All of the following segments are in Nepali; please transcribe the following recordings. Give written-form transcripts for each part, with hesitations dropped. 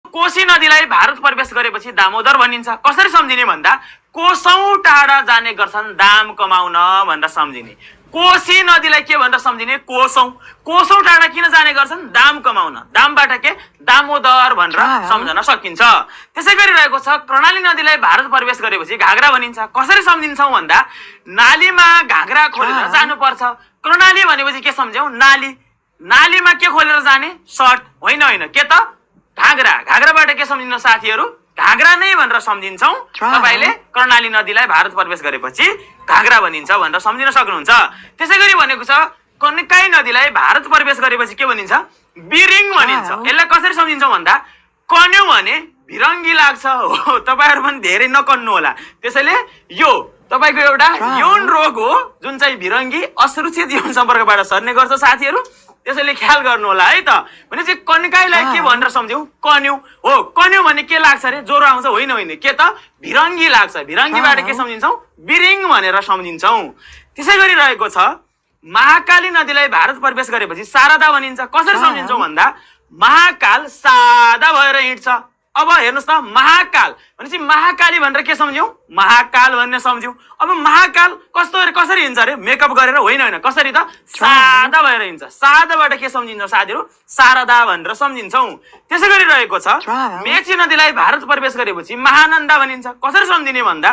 कोशी नदीलाई भारत प्रवेश गरेपछि दामोदर भनिन्छ। कसरी सम्झिने भन्दा कोसौं टाढा जाने गर्छन् दाम कमाउन भनेर सम्झिने। कोशी नदीलाई के भनेर सम्झिने? कोसौं टाढा किन जाने गर्छन्? दाम कमाउन। दामबाट के? दामोदर भनेर सम्झन सकिन्छ। त्यसै गरिरहेको छ कर्णाली नदीलाई भारत प्रवेश गरेपछि घागरा भनिन्छ। कसरी सम्झिन्छौँ भन्दा नालीमा घागरा खोलेर जानुपर्छ। कर्णाली भनेपछि के सम्झ्यौँ? नाली। नालीमा के खोलेर जाने? सर्ट। होइन के त? घागरा। घागराबाट के सम्झिनु साथीहरू? घागरा नै भनेर सम्झिन्छौँ। तपाईले कर्णाली नदीलाई भारत प्रवेश गरेपछि घागरा भनिन्छ भनेर सम्झिन सक्नुहुन्छ। त्यसै गरी भनेको छ कन्काई नदीलाई भारत प्रवेश गरेपछि के भनिन्छ? बिरिङ भनिन्छ। यसलाई कसरी सम्झिन्छौँ भन्दा कन्यौ भने भिरङ्गी लाग्छ। हो, तपाईहरु पनि धेरै नकन्नु होला। त्यसैले यो तपाईको एउटा यौन रोग हो जुन चाहिँ भिरङ्गी असुरक्षित यौन सम्पर्कबाट सर्ने गर्छ साथीहरू। त्यसैले ख्याल गर्नु होला है त। भनेपछि कन्काईलाई के भनेर सम्झ्यौ? कन्यौ। हो, कन्यौ भने के लाग्छ रे? ज्वरो आउँछ। होइन के त? भिरङ्गी लाग्छ। भिरङ्गीबाट के सम्झिन्छौँ? बिरिङ भनेर सम्झिन्छौँ। त्यसै गरी रहेको छ महाकाली नदीलाई भारत प्रवेश गरेपछि शारदा भनिन्छ। कसरी सम्झिन्छौँ भन्दा महाकाल सादा भएर हिँड्छ। अब हेर्नुस् त महाकाल भनेपछि महाकाली भनेर के सम्झ्यौ? महाकाल भन्ने सम्झ्यौ। अब महाकाल कसरी हिँड्छ अरे? मेकअप गरेर। होइन कसरी त? सादा भएर हिँड्छ। सादाबाट के सम्झिन्छ साथीहरू? शारदा भनेर सम्झिन्छौँ। त्यसै गरी रहेको छ मेची नदीलाई भारत प्रवेश गरेपछि महानन्दा भनिन्छ। कसरी सम्झिने भन्दा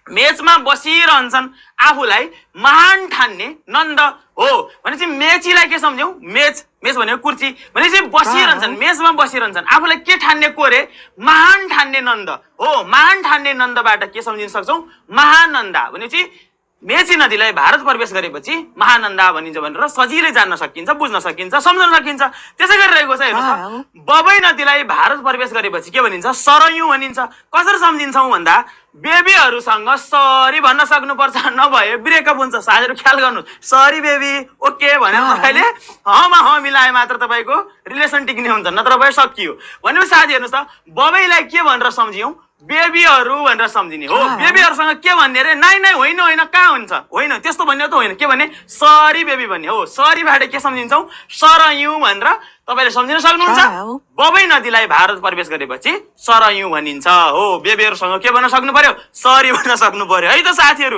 मेचमा बसिरहन्छन् आफूलाई महान ठान्ने नन्द हो। भनेपछि मेचीलाई के सम्झ्यौ? मेच भनेको कुर्सी। भनेपछि बसिरहन्छन्, मेचमा बसिरहन्छन् आफूलाई के ठान्ने को रे? महान ठान्ने नन्द हो। महान ठान्ने नन्दबाट के सम्झिन सक्छौँ? महानन्दा। भनेपछि मेची नदीलाई भारत प्रवेश गरेपछि महानन्दा भनिन्छ भनेर सजिलै जान्न सकिन्छ, बुझ्न सकिन्छ, सम्झन सकिन्छ। त्यसै गरी रहेको छ हेर्नुस् बबई नदीलाई भारत प्रवेश गरेपछि के भनिन्छ? सरयू भनिन्छ। कसरी सम्झिन्छौँ भन्दा बेबीहरूसँग सरी भन्न सक्नुपर्छ, नभए ब्रेकअप हुन्छ। साथीहरू ख्याल गर्नुहोस्, सरी बेबी ओके भनेर तपाईँले हमा ह मिलाए मात्र तपाईँको रिलेसन टिक्ने हुन्छ, नत्र भए सकियो। भनेपछि साथी हेर्नुहोस् त बबईलाई के भनेर सम्झियौँ? बेबीहरू भनेर सम्झिने हो। बेबीहरूसँग के भन्ने रे? नाइ होइन कहाँ हुन्छ? होइन त्यस्तो भन्ने त होइन। के भन्ने? सरी बेबी भन्ने हो। सरीबाट के सम्झिन्छौँ? सरयू भनेर तपाईले सम्झिन सक्नुहुन्छ। बबई नदीलाई भारत प्रवेश गरेपछि सरयू भनिन्छ। हो, बेबीहरूसँग के भन्न सक्नु पर्यो? सरी भन्न सक्नु पर्यो है त साथीहरू।